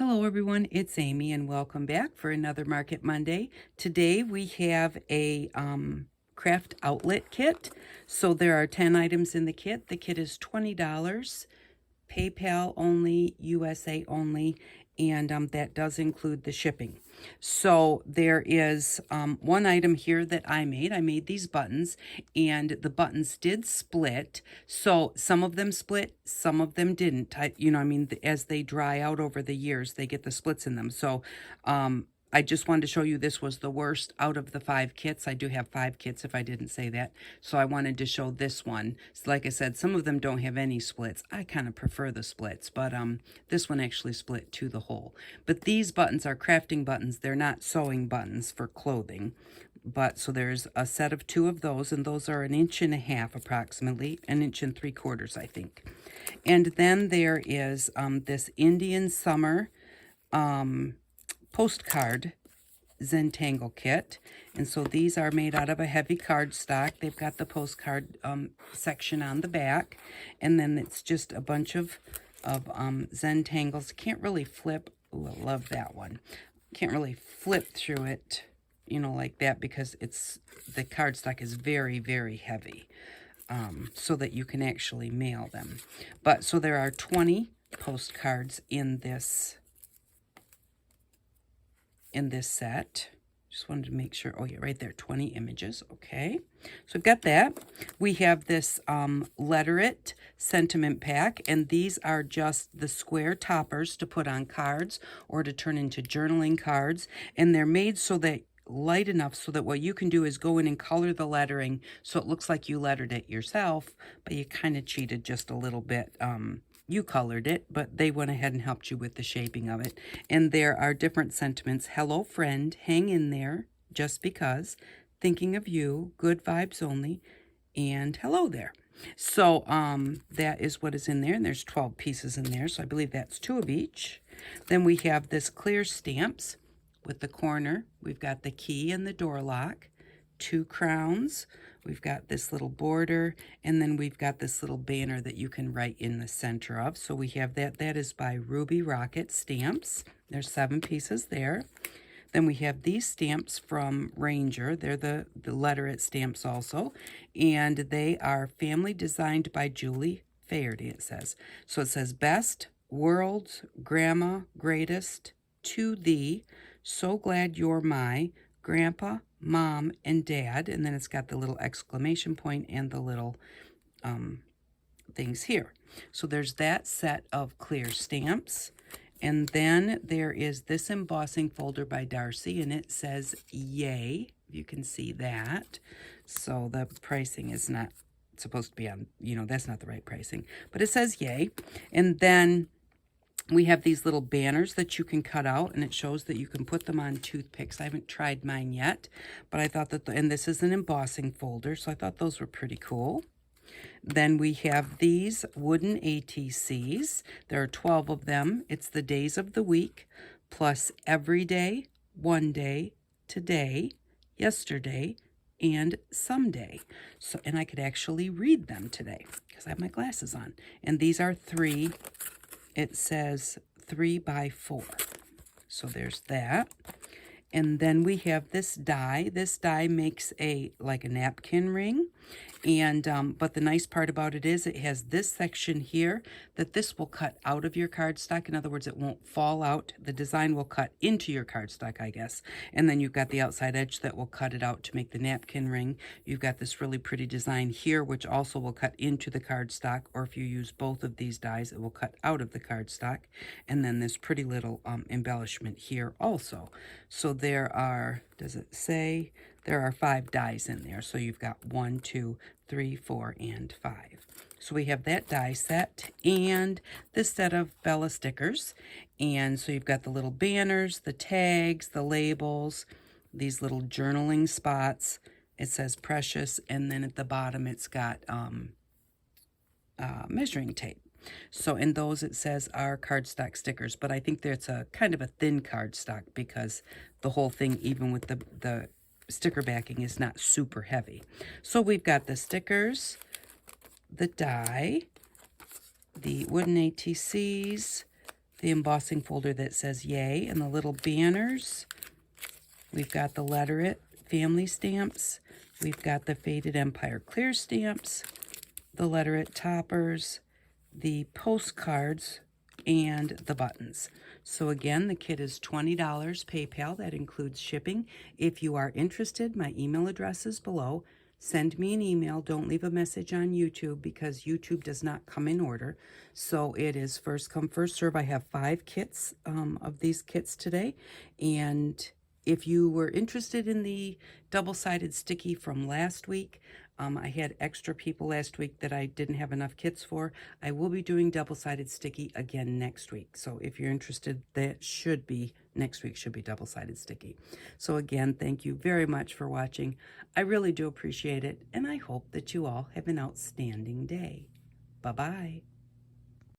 Hello everyone, it's Amy and welcome back for another Market Monday. Today we have a craft outlet kit. So there are 10 items in the kit. The kit is $20, PayPal only, USA only, and that does include the shipping. So there is one item here that I made. I made these buttons, and the buttons did split. So some of them split, some of them didn't. As they dry out over the years, they get the splits in them. So I just wanted to show you this was the worst out of the 5 kits. I do have 5 kits if I didn't say that. So I wanted to show this one. So like I said, some of them don't have any splits. I kind of prefer the splits, but this one actually split to the hole. But these buttons are crafting buttons. They're not sewing buttons for clothing. But so there's a set of 2 of those, and those are 1.5 inches approximately, 1 3/4 I think. And then there is this Indian Summer postcard Zentangle kit, and so these are made out of a heavy cardstock. They've got the postcard section on the back, and then it's just a bunch of Zentangles. Can't really flip. Ooh, I love that one. Can't really flip through it, like that, because the cardstock is very, very heavy, so that you can actually mail them. But so there are 20 postcards in this set. Just wanted to make sure. Oh, yeah, right there, 20 images. Okay, so we've got that. We have this Letter It sentiment pack, and these are just the square toppers to put on cards or to turn into journaling cards, and they're made so that light enough so that what you can do is go in and color the lettering so it looks like you lettered it yourself, but you kind of cheated just a little bit. You colored it, but they went ahead and helped you with the shaping of it. And there are different sentiments. Hello, friend. Hang in there. Just because. Thinking of you. Good vibes only. And hello there. So that is what is in there. And there's 12 pieces in there. So I believe that's 2 of each. Then we have this clear stamps with the corner. We've got the key and the door lock. 2 crowns. We've got this little border, and then we've got this little banner that you can write in the center of. So we have that. That is by Ruby Rocket Stamps. There's 7 pieces there. Then we have these stamps from Ranger. They're the Letter It stamps also, and they are family designed by Julie Faherty, it says. So it says, best, world's, grandma, greatest, to thee, so glad you're my, grandpa, mom, and dad, and then it's got the little exclamation point and the little things here. So there's that set of clear stamps, and then there is this embossing folder by Darcy, and it says yay. You can see that. So the pricing is not supposed to be on, that's not the right pricing, but it says yay. And then we have these little banners that you can cut out, and it shows that you can put them on toothpicks. I haven't tried mine yet, but I thought that, and this is an embossing folder, so I thought those were pretty cool. Then we have these wooden ATCs. There are 12 of them. It's the days of the week, plus every day, one day, today, yesterday, and someday. So, and I could actually read them today because I have my glasses on. And these are 3. It says 3 by 4. So there's that. And then we have this die. This die makes like a napkin ring. And but the nice part about it is it has this section here that this will cut out of your cardstock. In other words, it won't fall out. The design will cut into your cardstock, I guess. And then you've got the outside edge that will cut it out to make the napkin ring. You've got this really pretty design here, which also will cut into the cardstock, or if you use both of these dies, it will cut out of the cardstock. And then this pretty little embellishment here also. So there are, does it say? There are 5 dies in there. So you've got 1, 2, 3, 4, and 5. So we have that die set and this set of Bella stickers. And so you've got the little banners, the tags, the labels, these little journaling spots. It says precious, and then at the bottom it's got measuring tape. So in those it says are cardstock stickers, but I think that's a kind of a thin cardstock because the whole thing, even with the sticker backing, is not super heavy. So we've got the stickers, the die, the wooden ATCs, the embossing folder that says yay, and the little banners. We've got the Letter It family stamps. We've got the Faded Empire clear stamps, the Letter It toppers, the postcards, and the buttons. So again, the kit is $20 PayPal. That includes shipping. If you are interested, my email address is below. Send me an email. Don't leave a message on YouTube because YouTube does not come in order. So it is first come, first serve. I have 5 kits of these kits today. And if you were interested in the double-sided sticky from last week, I had extra people last week that I didn't have enough kits for. I will be doing double-sided sticky again next week. So if you're interested, that should be, next week should be double-sided sticky. So again, thank you very much for watching. I really do appreciate it, and I hope that you all have an outstanding day. Bye-bye.